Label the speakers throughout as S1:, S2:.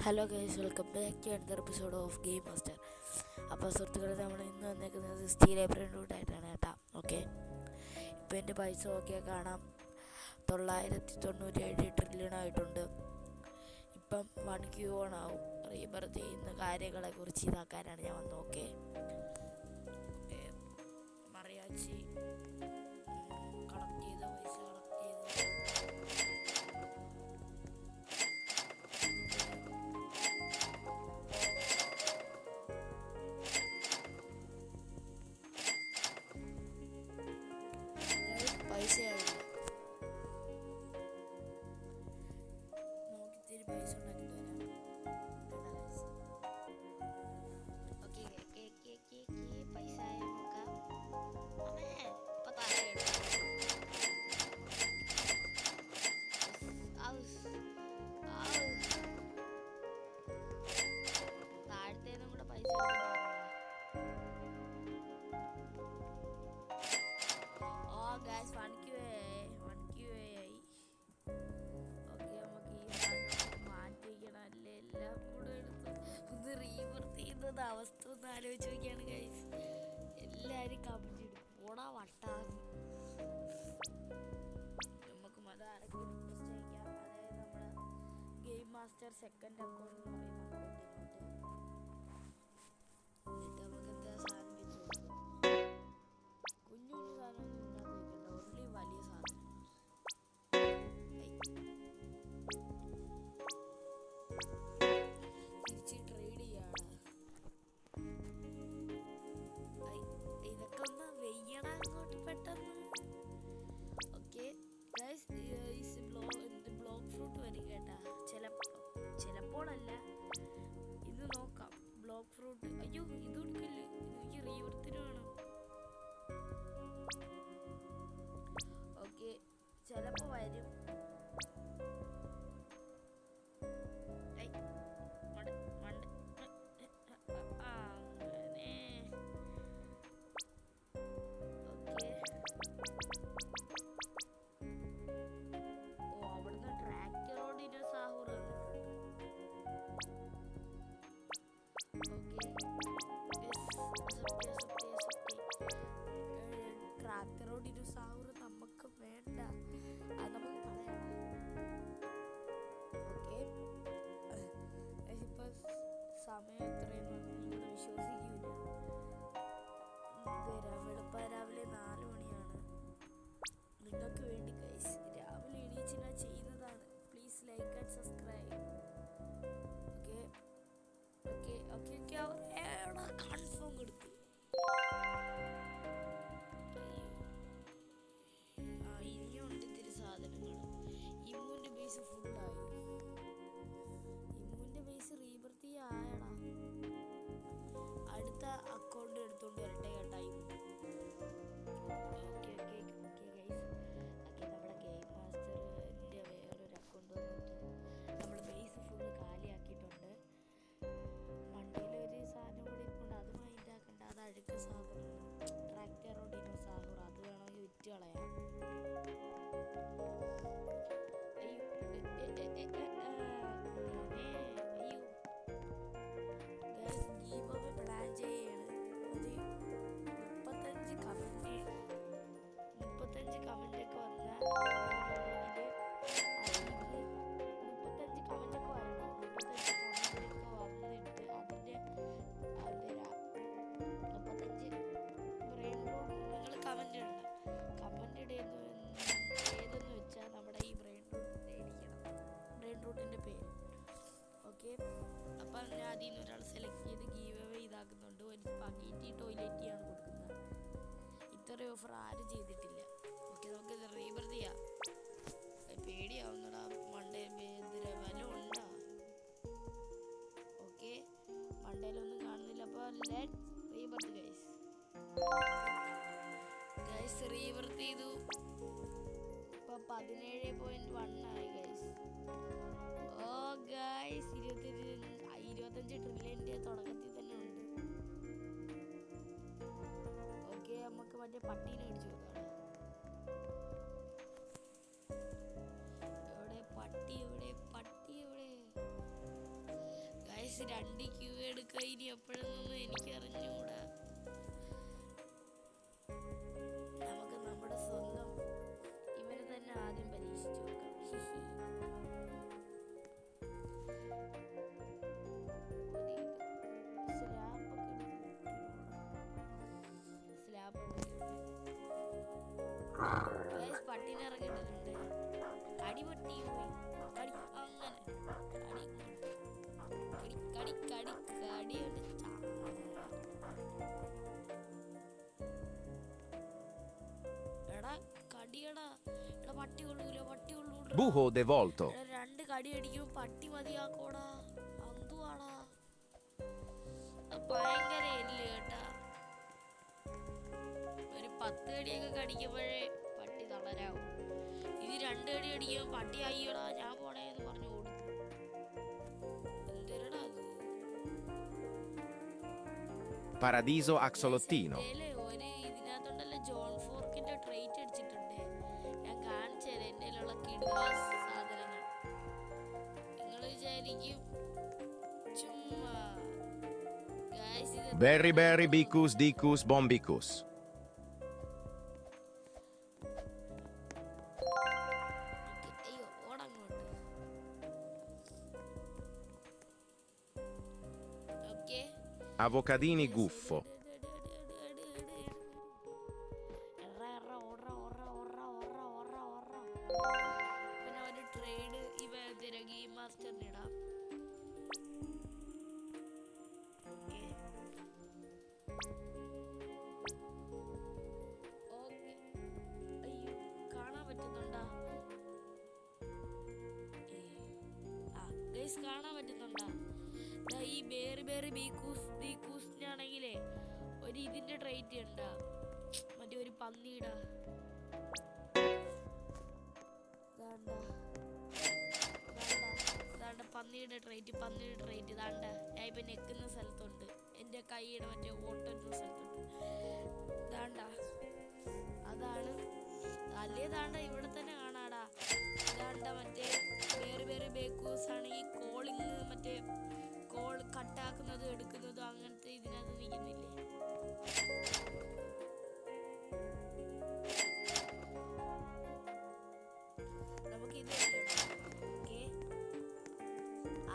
S1: Hello guys, welcome back to another episode of game master. അപ്പോൾ സുഹൃത്തുക്കളെ, നമ്മൾ ഇന്ന് വന്നേക്കുന്നത് സ്റ്റീൽ ഏപ്രിൽ റൂട്ടായിട്ടാണ് കേട്ടോ. ഓക്കെ, ഇപ്പോൾ എൻ്റെ പൈസ ഓക്കെ കാണാം, 997 ട്രില്യൺ ആയിട്ടുണ്ട്. ഇപ്പം 1Q ഓൺ ആവും. റീബർ ചെയ്യുന്ന കാര്യങ്ങളെക്കുറിച്ച് ഇതാക്കാനാണ് ഞാൻ വന്നത്. ഓക്കെ, മറിയാച്ചി കളക്ട് ചെയ്ത പൈസ പൈസയാവില്ല. നോക്കിത്തിരി പൈസ ഉണ്ടാക്കിട്ട് വരാം. പൈസ നോക്കാം. ഇപ്പൊ താഴത്തേന്നും കൂടെ പൈസ ഗൈസ് 1Q ആയി. ഓക്കെ, നമുക്ക് ഈ സാധനം മാറ്റിക്കണം. അല്ലേ എല്ലാം കൂടെ എടുത്ത് ഒന്ന് റീവർത്ത് ചെയ്യുന്നത് അവസ്ഥ ഒന്ന് ആലോചിച്ച് നോക്കിയാണ് ഗൈസ്. എല്ലാവരും കമന്റ് ഇടും, ഓടാ വട്ടാന്ന്. നമുക്ക് അതാരൊക്കെ റിക്വസ്റ്റ് അയക്കാം. അതായത് നമ്മുടെ ഗെയിം മാസ്റ്റർ സെക്കൻഡ് അക്കൗണ്ട് എന്ന് പറയുന്ന അക്കൗണ്ടിലോട്ട് എന്നിട്ട് നമുക്ക് എന്താ സാധനം വെച്ച് കൊടുക്കാം. കുഞ്ഞു സാധനമൊന്നും ഇല്ലാതെ വെക്കണ്ട, ഓൺലി വലിയ സാധനം. തിരിച്ച് ട്രേഡ് ചെയ്യാണ്. ഇതൊക്കെ ഒന്ന് വെയ്യണ അങ്ങോട്ട് പെട്ടെന്ന്. ഓക്കെ ഗൈസ്, ബ്ലോക്ക് ഫ്രൂട്ട് വരും കേട്ടാ. ചിലപ്പോഴല്ല, ഇത് നോക്കാം. ബ്ലോക്ക് ഫ്രൂട്ട്, അയ്യോ ഇത് കൊടുക്കില്ല, എനിക്ക് റീവർത്തിന് വേണം. ഓക്കെ, ചിലപ്പോ വരും. അവിടുന്ന് ട്രാക്ടറോട് സാഹൂർ ട്രാക്ടറോട് സാഹൂർ നമുക്ക് വേണ്ട, അത് നമുക്ക് കളയണം. ഓക്കെ, ഇപ്പൊ സമയം എത്രയെന്ന് നിങ്ങൾ വിശ്വസിക്കൂല. രാവിലെ 4 മണിയാണ്. നിങ്ങൾക്ക് വേണ്ടി ഗൈസ് രാവിലെ എണീച്ച് ഞാൻ ചെയ്യുന്നതാണ്. Please like and subscribe. Okay okay okay okay confirm കൊടുത്തു. ഇനിയുണ്ട് ഇത്തിരി സാധനങ്ങൾ. ഇമ്മുവിൻ്റെ ബേസ് ഫുള്ളായി. ഇമ്മുവിൻ്റെ ബേസ് റീബർത്തി ആയടാ. അടുത്ത അക്കൗണ്ട് എടുത്തുകൊണ്ട് വരട്ടെ കേട്ടാ. Okay okay okay guys, okay നമ്മുടെ ഗെയിം മാസ്റ്ററിൻ്റെ വേറൊരു അക്കൗണ്ട് വന്നിട്ട് നമ്മൾ ബേസ് ഫുള്ള് കാലിയാക്കിയിട്ടുണ്ട്. മണ്ടയിലൊരു സാധനം കൂടി ഇരിപ്പുണ്ട്, അത് മൈൻഡ് ആക്കണ്ട, അത് അഴുക്ക് സാധനമാണ്. ട്രാക്ടറോഡിനോ സാഹൂർ, അത് വേണമെങ്കിൽ വിറ്റ് കളയാം. പ്ലാൻ ചെയ്യാണ്. 35 കമന്റ് ഒക്കെ വന്നാൽ 35 കമന്റ് ഒക്കെ വരണം. 35 കമന്റ് ഒക്കെ വന്നിട്ട് അതിൻ്റെ 35 ബ്രെയിൻ റൂട്ട് നിങ്ങൾ കമന്റ് ഇടണം. കമന്റ് ഏതെന്ന് വെച്ചാൽ നമ്മുടെ ഈ ബ്രെയിൻ റൂട്ടിൻ്റെ ഇരിക്കണം, ബ്രെയിൻ റൂട്ടിൻ്റെ പേര്. ഓക്കെ, അപ്പം ഞാൻ അതിൽ നിന്ന് ഒരാൾ സെലക്ട് ചെയ്ത് ഗീവ് അവേ ഇതാക്കുന്നുണ്ട്. ഒരു സ്പഗേറ്റി ടോയ്ലറ്റിയാണ് കൊടുക്കുന്നത്. ഇത്രയും ഓഫർ ആരും ചെയ്തിട്ടില്ല. ഓക്കെ, നമുക്ക് റീബർ ചെയ്യാം. പേടിയാവുന്നടാ, മണ്ടേ വില ഉണ്ടാ. ഓക്കെ, മണ്ടയിലൊന്നും കാണുന്നില്ല. അപ്പോൾ ലെറ്റ് റീബർ ഗൈസ്. റീബർ ചെയ്തു. ഇപ്പം 17.1 ആയി ഗൈസ്. ഓ ഗൈസ്, 25 ട്രില്യൻ്റെ തുടക്കത്തിൽ തന്നെ ഉണ്ട്. ഓക്കെ, നമുക്ക് മറ്റേ പട്ടീനെ അടിച്ചു നോക്കാം. എവിടെ പട്ടി? എവിടെ? ഗൈസ് 2 ക്യൂ എടുക്കുക ഇനി എപ്പോഴൊന്നും എനിക്ക് അറിഞ്ഞൂടാ. നമുക്ക് നമ്മുടെ സ്വന്തം ഇവരെ തന്നെ ആദ്യം പരീക്ഷിച്ചു നോക്കാം. പട്ടിനെ ഇറങ്ങിയിട്ടുണ്ട്. കടി പൊട്ടി പോയി. കടി അങ്ങനെ കടി കടി കടി എടാ കടിയടാ. എടാ പട്ടി കൊള്ളൂല, പട്ടി കൊള്ളൂല.
S2: Buho devolto.
S1: 2 കടി അടിക്കും പട്ടി മതിയാക്കോടാ. എന്തുവാടാ ഭയങ്കര എല്ല് കേട്ടാ. ഒരു 10 കടിയൊക്കെ കടിക്കുമ്പോഴേ പട്ടി തളരാവും. ഇത് 2 കടി അടിക്കുമ്പോൾ പട്ടി അയ്യോടാ ഞാൻ പോണേന്ന് പറഞ്ഞു കൊടുക്കും. എന്തിരടാ അത്?
S2: Paradiso axolottino.
S1: ഒരു ഇതിനകത്തുണ്ടല്ലോ ജോൺ ഫോർക്കിന്റെ ട്രേറ്റ് അടിച്ചിട്ടുണ്ട്. ഞാൻ കാണിച്ചു തരാം എൻ്റെ കയ്യിലുള്ള കിഡ്വാസ് സാധനങ്ങൾ. നിങ്ങൾ വിചാരിക്കും ചുമ്മാ.
S2: Berry berry bicus dicus bombicus. Avocadini guffo.
S1: പിന്നെ ഒരു ട്രേഡ് ഇവ ഗെയിം മാസ്റ്ററിന് ഇടാം. അയ്യോ കാണാൻ പറ്റുന്നുണ്ടാ? ഗൈസ് കാണാൻ പറ്റുന്നുണ്ടാ? ഈ ബേറി ബേറി ബീക്കൂസിനാണെങ്കിലേ ഒരു ഇതിന്റെ ട്രേറ്റ് ഉണ്ടാ, മറ്റേ ഒരു പന്നിയുടെ പന്നിയുടെ ട്രേറ്റ് ഇതാണ്ട. ഞാൻ ഇപ്പൊ നെക്കുന്ന സ്ഥലത്തുണ്ട്, എൻ്റെ കൈയുടെ മറ്റേ ഓട്ടുന്ന സ്ഥലത്തുണ്ട്. ഇതാണ്ട അതാണ് അല്ലേ. ഇതാണ്ട ഇവിടെ തന്നെ കാണാടാ. ഇതാണ്ട മറ്റേ വേറെ വേറെ ബേക്കൂസ് ആണെങ്കിൽ കോളിങ് മറ്റേ കോൾ കട്ടാക്കുന്നതും എടുക്കുന്നതും അങ്ങനത്തെ ഇതിനകത്ത് നിൽക്കുന്നില്ലേ. നമുക്കിത് ഓക്കെ.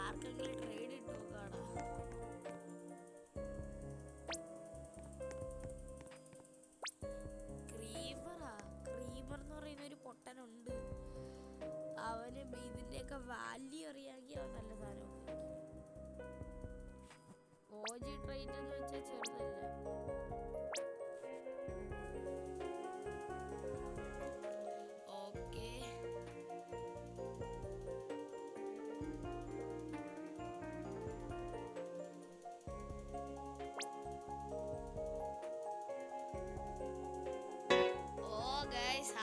S1: ആർക്കെങ്കിലും ട്രേഡ് ഇട്ട് നോക്കാടാ. ക്രീമർ എന്ന് പറയുന്ന ഒരു പൊട്ടനുണ്ട്. അവന് ഇതിന്റെയൊക്കെ വാല്യൂ അറിയാമെങ്കിൽ അവൻ നല്ല സാധനം. ഓജി ട്രേറ്റ് എന്ന് വെച്ചാൽ ചെറുതല്ല. ഓക്കെ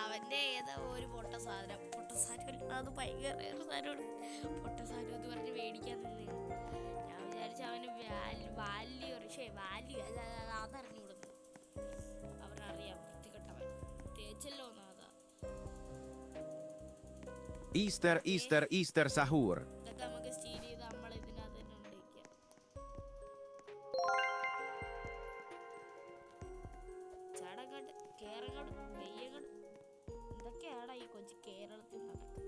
S1: അവന്റെ ഏതാ ഒരു പൊട്ട സാധനം അത് ഭയങ്കര സാധനമാണ്. പൊട്ട സാധനം എന്ന് പറഞ്ഞ് മേടിക്കാൻ നിന്ന് ഞാൻ വിചാരിച്ചു അവന് വാല്യൂ അതറിഞ്ഞു കൊടുക്കും. അവനറിയാം വൃത്തികെട്ടവൻ തേച്ചല്ലോ അതാ.
S2: Easter sahur.
S1: ഇതൊക്കെ നമുക്ക് സ്റ്റീൽ ചെയ്ത് നമ്മൾ ഇതിനകത്ത് തന്നെ ഉണ്ടായിരിക്കാം. ചാടങ്ങോട്ട് കേറങ്ങോട്ട് മെയ്യങ്ങോട്ട് എന്തൊക്കെയാടാ ഈ കൊച്ചു കേരളത്തിൽ നടക്കുന്നത്.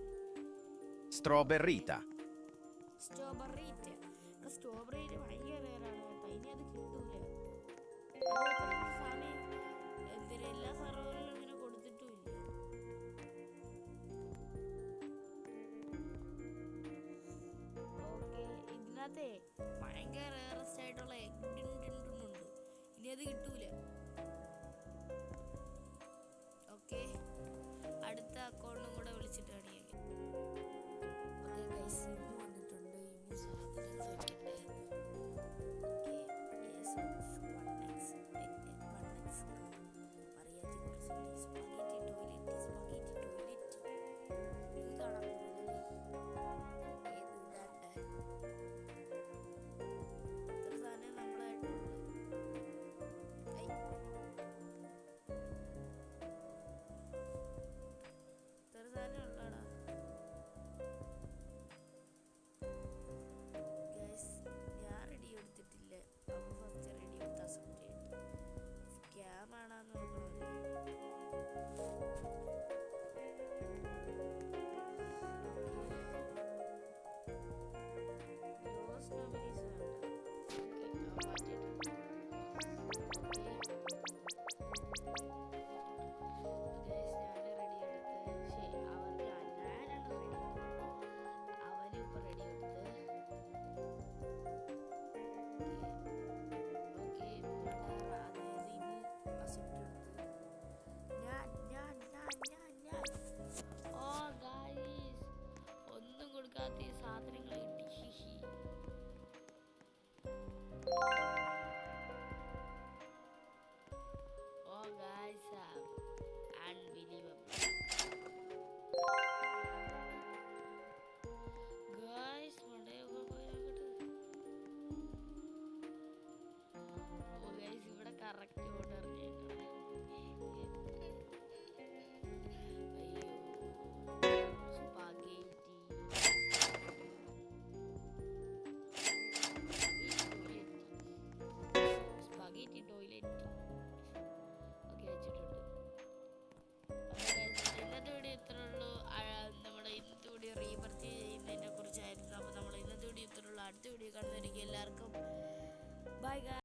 S2: Strawberrita.
S1: സ്ട്രോബെറി ഭയങ്കര റേറാണ് കേട്ടോ. ഇനി അത് കിട്ടൂല. എല്ലാ സർവറിലും അങ്ങനെ കൊടുത്തിട്ടുമില്ല. ഓക്കെ ഇതിനകത്തെ ഭയങ്കര റേറസ്റ്റ് ആയിട്ടുള്ള ഉണ്ട്. ഇനി അത് കിട്ടൂല. ഓക്കെ അടുത്ത അക്കൗണ്ടും കൂടെ വിളിച്ചിട്ട് കാണിക്കാം. ഓക്കെ ഗൈസ് ഇന്ന് വന്നിട്ടുണ്ട്. ഇനി സാധനങ്ങൾ വെക്കട്ടെ. സാധനം ഉള്ളടാ. മാറ്റിയിട്ടുണ്ട്. ഒന്നും കൊടുക്കാത്ത ഈ സാധനങ്ങൾ കിട്ടി. Oh guys, unbelievable. Guys, oh guys, ഇവിടെ കറക്റ്റ് ഓർഡർ സ്പഗേറ്റി ടോയ്ലറ്റ് ഒക്കെ വെച്ചിട്ടുണ്ട്. ഇന്നത്തെ വീഡിയോ ഇത്രേ ഉള്ളൂ. നമ്മുടെ ഇന്നത്തെ വീഡിയോ റീബർത്ത് ചെയ്യുന്നതിനെ കുറിച്ചായിരുന്നു. അപ്പോൾ നമ്മൾ ഇന്നത്തെ വീഡിയോ ഇത്രേ ഉള്ളൂ. അടുത്ത വീഡിയോ കാണുന്നതായിരിക്കും. എല്ലാവർക്കും ബൈ ഗൈസ്.